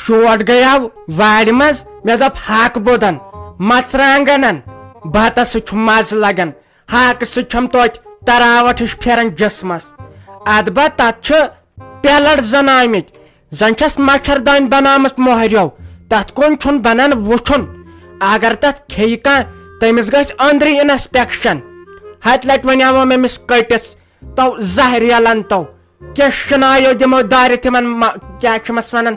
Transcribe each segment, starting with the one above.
shoot گیاو وارِ مز مے دپ ہاک بودن مرژٕوانگن بتس سۭتۍ چھُ مزٕ لگان ہاکہٕ سۭتۍ چھم توتہِ تراوٹ ہش پھیران جسمس ادبا تت چھِ پیلٹ زن آمٕتۍ زن چھس مچھردانی بنامٕژ مۄہریو تتھ کُن چھُنہٕ بنان وٕچھُن اگر تتھ کھیٚیہِ کانٛہہ تٔمِس گژھِ أنٛدری انسپیکشن ہتہِ لٹہِ ونیاوم أمِس کٔٹِس تو زہریلن تو کیٛاہ شنایو دِمو دارِ تِمن کیٛاہ چھِمس ونان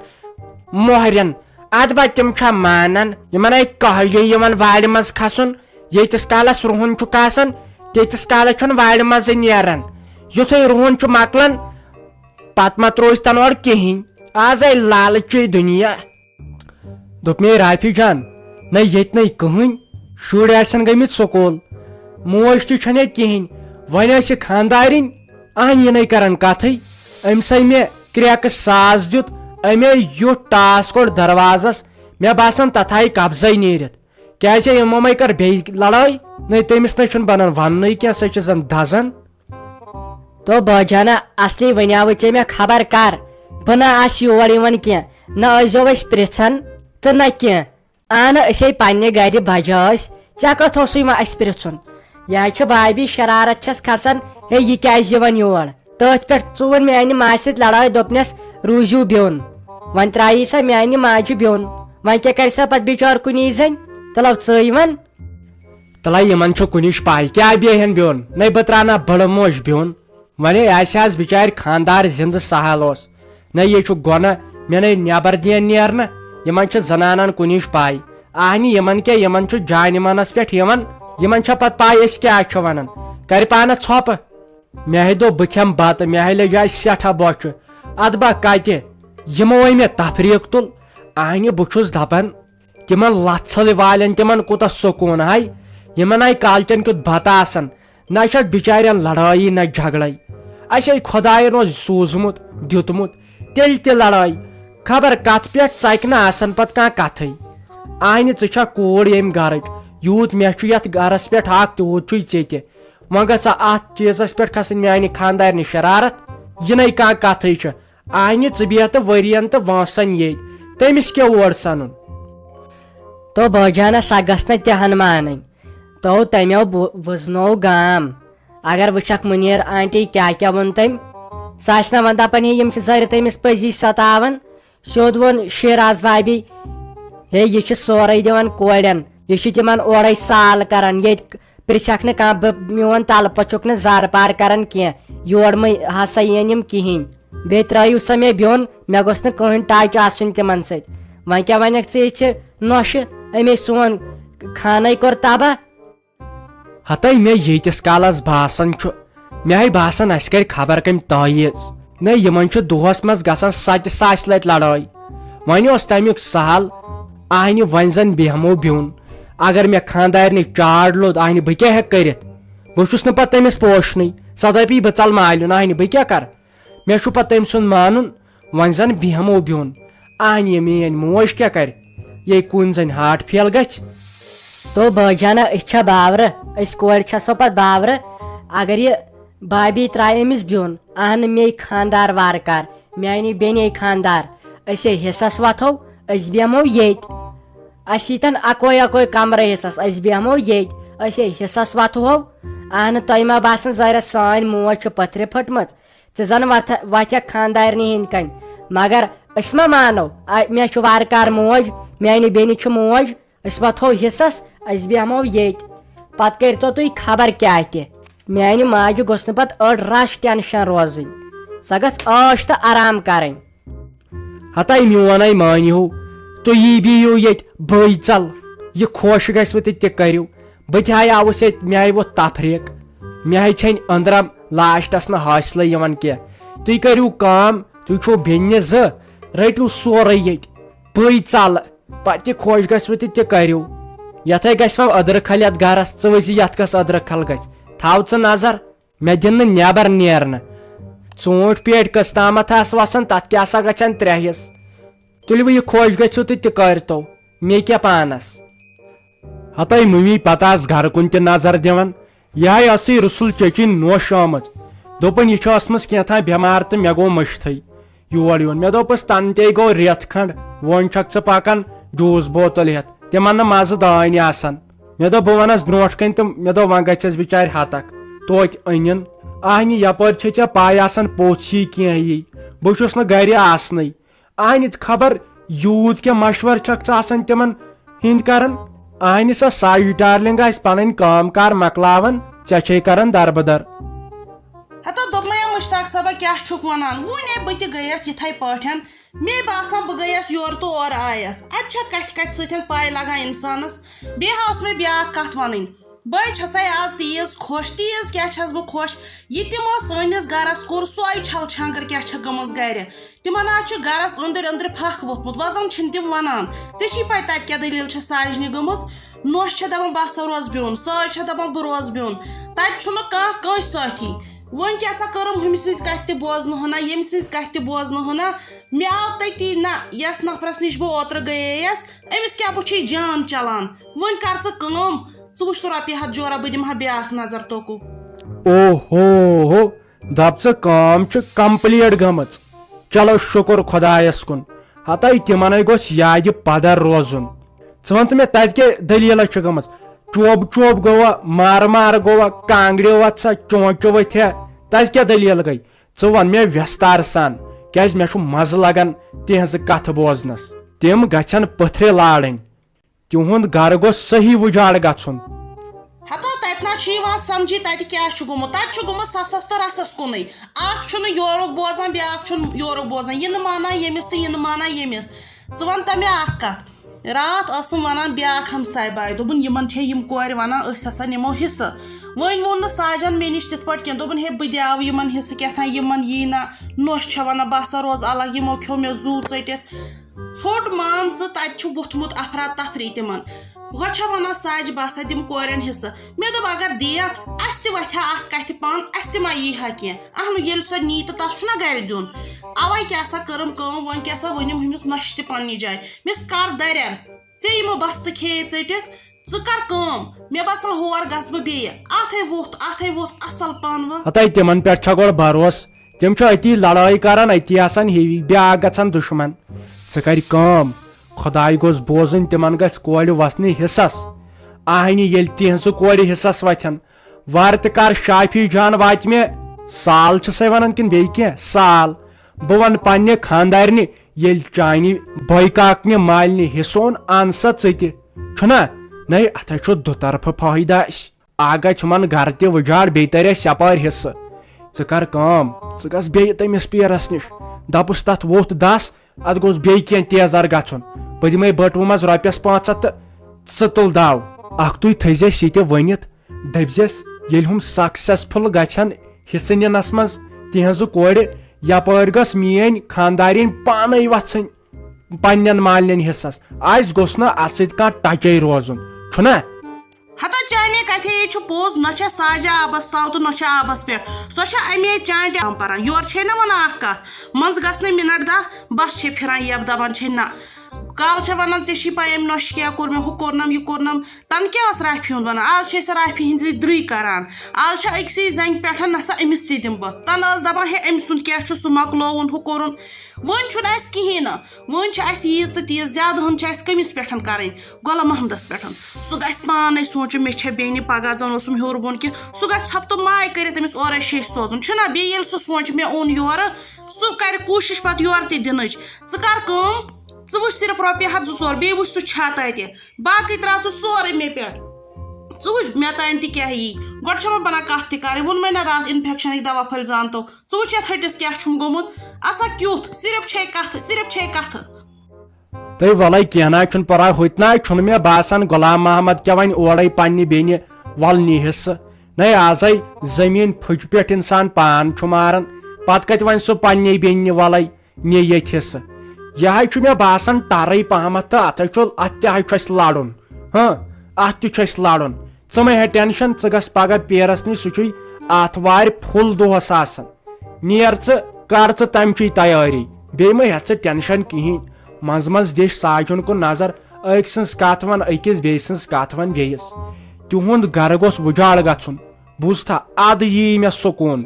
مۄہرین ادبا تِم چھا مانان یِمن آیہِ کہلی یِوان وارِ منٛز کھسُن ییٖتِس کالس رُہُن چھُکھ آسان تیٖتِس کالس چھُنہٕ وارِ منٛزٕے نیران یُتھُے رُہُن چھُ مۄکلان پتہٕ ما ترووُس تن اورٕ کِہینۍ آز آیہِ لالچی دُنیا دوٚپ مے رافی جان نہ ییٚتہِ نٕے کٕہٕنۍ شُرۍ آسن گٔمٕتۍ سکوٗل موج تہِ چھنہٕ ییٚتہِ کِہینۍ وۄنۍ ٲسۍ یہِ خانٛدارِنۍ اہن یہِ نٕے کران کتھٕے أمسے مےٚ کرٛیکہٕ ساس دیُت أمے یُتھ ٹاس کوٚڑ دروازس مےٚ باسان تتھ آیہِ قبضے نیٖرِتھ کیٛازِ یِمو مے کٔر بیٚیہِ لڑٲے نٔے تٔمِس نٔے چھُنہٕ بنان وننٕے کینٛہہ سۄ چھِ زن دزان تو باجانا اصلی ونیاو ژےٚ مےٚ خبر کر بہٕ نہ آسہٕ یور یِوان کینٛہہ نہ ٲسۍزیو أسۍ پرژھان تہٕ نہ کینٛہہ اہنہٕ أسے پننہِ گرِ بجہِ ٲسۍ ژےٚ کتھ اوسُے وۄنۍ اسہِ پرژھُن یہِ حظ چھِ بھابی شرارت چھس کھسان ہے یہِ کیٛازِ یِوان یور تٔتھۍ پٮ۪ٹھ ژٕ میانہِ ماسہِ سۭتۍ لڑٲے دوٚپنس روٗزِو بِہُن وۄنۍ ترٛایی سا میانہِ ماجہِ بِہُن وۄنۍ کیٛاہ کرِ سا پتہٕ بِچور کُنی زٔنۍ تلو ژٕے ون تلے یِمن چھُ کُنِچ پاے کیٛاہ بیہن بِہُن نَے بہٕ تراونا بڑٕ موج بِہُن ونے آسہِ حظ بِچارِ خانٛدار زِندٕ سہل اوس نہ یہِ چھُ گۄنہ مےٚ نَے نٮ۪بر دِین نیرنہٕ یِمن چھِ زنانن کُنِچ پاے اہنہِ یِمن کیٛاہ یِمن چھُ جانہِ منس پٮ۪ٹھ یِوان یِمن چھےٚ پتہٕ پاے أسۍ کیٛاہ چھِ ونان کرِ پانس ژھۄپہٕ مےٚ ہے دوٚپ بہٕ کھٮ۪مہٕ بتہٕ مےٚ ہے لٔج آز سٮ۪ٹھاہ بۄچھِ ادبا کتہِ یِمو وے مےٚ تفریٖق تُل اہنہِ بہٕ چھُس دپان تِمن لژھٕلۍ والٮ۪ن تِمن کوٗتاہ سکوٗن ہاے یِمن آیہِ کالچن کیُتھ بتہٕ آسان نہ چھِ بِچارٮ۪ن لڑٲیی نہ جھگڑے اسے خۄداین اوس سوٗزمُت دیُتمُت تیٚلہِ تہِ لڑٲے خبر کتھ پٮ۪ٹھ ژکہِ نہٕ آسان پتہٕ کانٛہہ کتھٕے اہنہِ ژٕ چھکھ کوٗر ییٚمہِ گرٕچ یوٗت مےٚ چھُ یتھ گرس پٮ۪ٹھ حق تیوٗت چھُے ژےٚ تہِ وۄنۍ گژھِ اتھ چیٖزس پٮ۪ٹھ کھسٕنۍ میانہِ خانٛدارنہِ شرارت یہِ نَے کانٛہہ کتھٕے چھِ اہنہِ ژٕ بیٚہہ تہٕ ؤرین تہٕ وٲنٛسن ییٚتۍ تٔمِس کیٛاہ اور سنُن تو باجانا سۄ گژھِ نہٕ تِہن مانٕنۍ تو تمیو وٕزنوو گام اگر وٕچھکھ مُنیر آنٹی کیٛاہ کیٛاہ ووٚن تٔمۍ سۄ آسہِ نا وۄنۍ دپان ہے یِم چھِ زٲرِ تٔمِس پٔزی ستاوان سیوٚد ووٚن شیراز بھابی ہے یہِ چھِ سورُے دِوان کورٮ۪ن یہِ چھِ تِمن اورے سال کران ییٚتہِ پرژھکھ نہٕ کانٛہہ بہٕ میون تلہٕ پتہٕ چھُکھ نہٕ زارٕ پار کران کینٛہہ یور ہسا یِن یِم کِہینۍ بیٚیہِ ترٲیِو سا مےٚ بِہُن مےٚ گوٚژھ نہٕ کٕہٕنۍ ٹچ آسُن تِمن سۭتۍ وۄنۍ کیٛاہ ونکھ ژٕ یہِ چھِ نۄشہِ أمے سون خانٕے کوٚر تباہ ہتے مےٚ ییٖتِس کالس باسان چھُ مےٚ ہے باسان اسہِ کرِ خبر کٔمۍ تٲیٖز نہ یِمن چھُ دۄہس منٛز گژھان 7,000 لٹہِ لڑٲے وۄنۍ اوس تمیُک سہل اہنہِ وۄنۍ زن بیہمو بِہُن اگر مےٚ خانٛدارنہِ چاڑ لوٚد اہنہِ بہٕ کیٛاہ ہٮ۪کہٕ کٔرِتھ بہٕ چھُس نہٕ پتہٕ تٔمِس پوشنٕے سۄ دپی بہٕ ژل مالیُن اہنہِ بہٕ کیٛاہ کرٕ مےٚ چھُ پتہٕ تٔمۍ سُنٛد مانُن وۄنۍ زن بیہمو بِہُن اہنہِ یہِ میٲنۍ موج کیٛاہ کرِ یے کُنۍ زنہِ ہاٹ پھیل گژھِ تو باجانا أسۍ چھا باورٕ أسۍ کورِ چھا سۄ پتہٕ باورٕ اگر یہِ بھابی ترایہِ أمِس بِہُن اہنہٕ مے خانٛدار وارٕ کار میانہِ بیٚنے خانٛدار أسے حِصس وتھو أسۍ بیہمو ییٚتۍ اسہِ ییٖتن اکوے کمرٕ حِصس أسۍ بیہمو ییٚتۍ أسے حِصس وتھہو اہنہٕ تۄہہِ ما باسان زٲرِتھ سٲنۍ موج چھِ پتھرِ پھٔٹمٕژ ژٕ زن وتھکھ خانٛدارنہِ ہِنٛدۍ کنۍ مگر أسۍ ما مانو مےٚ چھُ وارٕ کار موج میانہِ بیٚنہِ چھِ موج أسۍ وتھو حِصس أسۍ بیہمو ییٚتۍ پتہٕ کٔرتو تُہۍ خبر کیٛاہ تہِ میانہِ ماجہِ گوٚژھ نہٕ پتہٕ أڑ رش ٹینشن روزٕنۍ سۄ گژھِ عٲش تہٕ آرام کرٕنۍ ہتے میونے مٲنِو تُہۍ یی بِہِو ییٚتہِ بٔے ژل یہِ خۄش گژھوٕ تہِ تہِ کٔرِو بہٕ تہِ ہاے آوُس ییٚتہِ مےٚ ہاے ووٚتھ تفریٖق مےٚ ہاے ژھیٚنۍ أنٛدرم لاسٹس نہٕ حٲصلٕے یِوان کینٛہہ تُہۍ کٔرِو کٲم تُہۍ چھُو بیٚنہِ زٕ رٔٹِو سورُے ییٚتہِ بٔے ژل پتہٕ تہِ خۄش گژھوٕ تہِ تہِ کٔرِو یتھے گژھِ وۄنۍ أدرٕ کھل یتھ گرس ژٕ ؤسۍ یتھ گژھ أدرٕ کھل گژھِ تھاو ژٕ نظر مےٚ دِن نہٕ نٮ۪بر نیرنہٕ ژوٗنٛٹھۍ پیٹہِ کٔژ تامتھ آسہٕ وسان تتھ تہِ ہسا گژھن 3 حِصہٕ تُلِو یہِ خۄش گژھِو تہٕ تہِ کٔرتو مےٚ کیٛاہ پانس ہتے مٔمی پتہٕ آس گرٕ کُن تہِ نظر دِوان یِہے ٲسٕے رسُل چیچِنۍ نوش آمٕژ دوٚپُن یہِ چھِ ٲسمٕژ کینٛژھا بٮ۪مار تہٕ مےٚ گوٚو مٔشتھٕے یور یُن مےٚ دوٚپُس تَنہٕ تے گوٚو رٮ۪تھ کھنٛڈ وۄنۍ چھکھ ژٕ پکان جوٗس بوتل ہٮ۪تھ تِمن نہٕ مزٕ دٲنۍ آسان مےٚ دوٚپ بہٕ ونس برونٛٹھ کنۍ تہٕ مےٚ دوٚپ وۄنۍ گژھٮ۪س بچارِ ہتکھ توتہِ أنِن اہنہِ یپٲرۍ چھے ژےٚ پاے آسان پوٚژھ یی کینٛہہ یی بہٕ چھُس نہٕ گرِ آسنٕے اہنہِ خبر یوٗت کینٛہہ مشور چھکھ ژٕ آسان تِمن ہٕنٛدۍ کران اہنہِ سۄ ساج ڈارلنگ آسہِ پنٕنۍ کٲم کار مکلاوان ژےٚ چھے کران دربدر ہتو دوٚپمَے مشتاق صٲبا کیٛاہ چھُکھ وَنان وُنہِ بہٕ تہِ گٔیَس یِتھَے پٲٹھۍ مےٚ باسان بہٕ گٔیَس یورٕ تہٕ اورٕ آیَس اَتہِ چھےٚ کَتھِ کَتھِ سۭتۍ پاے لگان اِنسانَس بیٚیہِ ٲس مےٚ بیٛاکھ کَتھ وَنٕنۍ بٔے چھَسَے آز تیٖژ خۄش تیٖژ کیٛاہ چھَس بہٕ خۄش یہِ تِمو سٲنِس گَرَس کوٚر سۄے چھَل چھانٛکٕر کیٛاہ چھےٚ گٔمٕژ گَرِ تِمن آز چھُ گَرَس أنٛدٕرۍ أنٛدٕرۍ پھکھ ووٚتھمُت وۄنۍ زَن چھِنہٕ تِم وَنان ژےٚ چھی پاے تَتہِ کیٛاہ دٔلیٖل چھےٚ ساجنہِ گٔمٕژ نۄش چھےٚ دَپان بہٕ ہسا روزٕ بیوٚن ساج چھےٚ دَپان بہٕ روزٕ بیوٚن تَتہِ چھُنہٕ کانٛہہ کٲنٛسہِ سٲتھی وۄنۍ کیٛاہ سا کٔرٕم ہُمہِ سٕنٛز کَتھِ تہِ بوزنہٕ ہنا ییٚمہِ سٕنٛز کَتھِ تہِ بوزنہٕ ہنا مےٚ آو تٔتی نہ یَس نفرَس نِش بہٕ اوترٕ گٔییَس أمِس کیٛاہ بُتھِ جان چلان وۄنۍ کر ژٕ کٲم ژٕ وٕچھ تہٕ رۄپیہِ ہَتھ جورا بہٕ دِمہٕ ہا بیٛاکھ نظر توکُو او ہو دپ ژٕ کٲم چھِ کمپلیٖٹ گٔمٕژ چلو شُکر خۄدایس کُن ہتاے تِمنٕے گوٚژھ یادِ پدر روزُن ژٕ وَن تہٕ مےٚ تتہِ کیٛاہ دٔلیٖلا چھِ گٔمٕژ چوب چوب گوٚوا مارٕ گوٚوا کانٛگرِ وژھا چونچہِ ؤتھیا تتہِ کیٛاہ دٔلیٖل گٔے ژٕ وَن مےٚ ویستار سان کیٛازِ مےٚ چھُ مزٕ لگان تِہنٛزٕ کتھٕ بوزنس تِم گژھن پٔتھرِ لارٕنۍ تِہُنٛد گرٕ گوٚژھ صحیح وُجاڑ گژھُن ہتو تَتہِ نہ چھُ یِوان سمجھی تَتہِ کیٛاہ چھُ گوٚمُت تَتہِ چھُ گوٚمُت سَسس تہٕ رسس کُنُے اکھ چھُنہٕ یورُک بوزان بیٛاکھ چھُنہٕ یورُک بوزان یہِ نہٕ مانان ییٚمِس تہٕ یہِ نہٕ مانان ییٚمِس ژٕ وَن تہٕ مےٚ اکھ کتھ راتھ ٲسٕم ونان بیٛاکھ ہمساے باے دوٚپُن یِمن چھے یِم کورِ ونان أسۍ ہسا نِمو حصہٕ وۄنۍ ووٚن نہٕ ساجن مےٚ نِش تِتھ پٲٹھۍ کینٛہہ دوٚپُن ہے بہٕ دِیاو یِمن حصہٕ کیٛاتھانۍ یِمن یی نہ نۄش چھےٚ ونان بہٕ ہسا روزٕ الگ یِمو کھیوٚو مےٚ زوٗ ژٔٹِتھ ژھوٚٹ مان ژٕ تَتہِ چھُ ووٚتھمُت افرا تفری تِمن ہۄ چھےٚ ونان ساجہِ بہٕ ہسا دِمہٕ کورٮ۪ن حصہٕ مےٚ دوٚپ اگر دِیَکھ اَسہِ تہِ وتھِ ہا اَتھ کَتھِ پن اَسہِ تہِ ما یی ہا کینٛہہ اہنُو ییٚلہِ سۄ نی تہٕ تَتھ چھُنہ گرِ دیُن اَوَے کیٛاہ سا کٔرٕم کٲم وۄنۍ کیٛاہ سا ؤنِم ہُمِس نۄشہِ تہِ پننہِ جایہِ مےٚ کر دَرٮ۪ر ژےٚ یِمو بستہٕ کھیٚیے ژٔٹِتھ ژٕ کر کٲم مےٚ باسان ہور گژھٕ بہٕ بیٚیہِ اَتھے ووٚتھ اصل پن وۄنۍ ہتاے تِمن پٮ۪ٹھ چھا گۄڈٕ بروس تِم چھِ أتی لڑٲے کران أتی آسان ہِوی بیٛاکھ گژھان دُشمن ژٕ کر کٲم خۄداے گوٚژھ بوزٕنۍ تِمن گژھِ کورِ وسنہِ حصس آہنہِ ییٚلہِ تِہنٛزٕ کورِ حصس وتھن وارٕ تہِ کر شافی جان واتہِ مےٚ سال چھِ سَے ونان کِنہٕ بیٚیہِ کینٛہہ سال بہٕ ونہٕ پننہِ خانٛدارنہِ ییٚلہِ چانہِ بٲے کاکنہِ مالنہِ حصہٕ اوٚن ان سا ژٕ تہِ چھُنا نَے اتھے چھُ دُطرفہٕ فٲیدٕ اسہِ اکھ گژھِ ہُمن گرٕ تہِ وُجاڑ بیٚیہِ ترِ اسہِ یپٲرۍ حصہٕ ژٕ کر کٲم ژٕ گژھ بیٚیہِ تٔمِس پیرس نِش دپُس تتھ ووٚتھ دس اتھ گوٚژھ بیٚیہِ کینٛہہ تیزر گژھُن بہٕ دِمے بٔٹوٕ منٛز رۄپیس 500 تہٕ ژٕ تُل دو اکھ تُہۍ تھٲیزیس یہِ تہِ ؤنِتھ دٔپزیس ییٚلہِ ہُم سکسیسفُل گژھن حصہٕ نِنس منٛز تِہنٛزٕ کورِ یپٲرۍ گٔژھ میٲنۍ خانٛدارِنۍ پانے وژھٕنۍ پننٮ۪ن مالنٮ۪ن حصس اسہِ گوٚژھ نہٕ اتھ سۭتۍ کانٛہہ ٹچے روزُن چھُنا ہتا چانے کتھے یہِ چھُ پوٚز نہ چھےٚ ساجہِ آبس تل تہٕ نہ چھےٚ آبس پٮ۪ٹھ سۄ چھےٚ اَمے چانٹہِ پران یورٕ چھے نہ ونان اکھ کتھ منٛزٕ گژھنَے مِنٹ دہ بس چھے پھران یب دپان چھے نہ کالہٕ چھےٚ ونان ژےٚ چھی پاے أمۍ نۄشہِ کیٛاہ کوٚر مےٚ ہُہ کوٚرنم یہِ کوٚرنم تنہٕ کیٛاہ ٲس رافی ہُنٛد ونان آز چھے سۄ رافی ہِنٛدۍ درٕے کران آز چھےٚ أکسٕے زنگہِ پٮ۪ٹھ نہ سا أمِس تہِ دِمہٕ بہٕ تنہٕ ٲس دپان ہے أمۍ سُنٛد کیٛاہ چھُ سُہ مۄکلووُن ہُہ کوٚرُن وۄنۍ چھُنہٕ اَسہِ کِہیٖنۍ نہٕ وۄنۍ چھِ اَسہِ ییٖژ تہٕ تیٖژ زیادٕ ہن چھِ اَسہِ کٔمِس پٮ۪ٹھ کَرٕنۍ غلام محمدس پٮ۪ٹھ سُہ گژھِ پانے سونٛچُن مےٚ چھےٚ بیٚنہِ پگاہ زن اوسُم ہیوٚر بوٚن کہِ سُہ گژھِ ژھۄپتہٕ ماے کٔرِتھ أمِس اورے شیٚش سوزُن چھُنہ بیٚیہِ ییٚلہِ سُہ سونٛچہِ مےٚ اوٚن یورٕ سُہ کرِ کوٗشِش پتہٕ یورٕ تہِ دِنٕچ ژٕ کر کٲم ژٕ وٕچھ صرف رۄپیہِ 100-200 بیٚیہِ وٕچھ سُہ چھا تَتہِ باقٕے ترٛاو ژٕ سورُے مےٚ پٮ۪ٹھ ژٕ وٕچھ مےٚ تانۍ تہِ کیٛاہ یی گۄڈٕ چھےٚ وۄنۍ بنان کتھ تہِ کرٕنۍ ووٚن مےٚ نہ راتھ اِنفیکشنٕکۍ دوا پھٔلۍ زانتو ژٕ وٕچھ یتھ ۂٹِس کیٛاہ چھُم گوٚمُت آسا کیُتھ صرف چھے کتھٕ تُہۍ وَلے کینٛہہ نہ چھُنہٕ پرواے ہُتہِ نہ چھُنہٕ مےٚ باسان غلام محمد کیٛاہ وۄنۍ اورے پننہِ بیٚنہِ ولنہِ حصہٕ نَے آزے زٔمیٖن پھٕچ پٮ۪ٹھ انسان پان چھُ ماران پتہٕ کتہِ وۄنۍ سُہ پننہِ بیٚنہِ ولے نہِ ییٚتہِ حصہٕ یِہے چھُ مےٚ باسان ٹرے پہمتھ تہٕ اتھ تہِ حظ چھُ اسہِ لڑُن اتھ تہِ چھُ اسہِ لڑُن ژٕ مہ ہےٚ ٹینشن ژٕ گژھ پگہہ پیرس نِش سُہ چھُے آتھوارِ فُل دۄہس آسان نیر ژٕ کر ژٕ تمچی تیٲری بیٚیہِ مہ ہےٚ ژٕ ٹینشن کِہینۍ منٛزٕ منٛزٕ دِش ساجُن کُن نظر أکۍ سٕنٛز کتھ ون أکِس بیٚیہِ سٕنٛز کتھ ون بیٚیِس تِہُنٛد گرٕ گوٚژھ وُجاڑ گژھُن بوٗزتھا اَدٕ یی مےٚ سکوٗن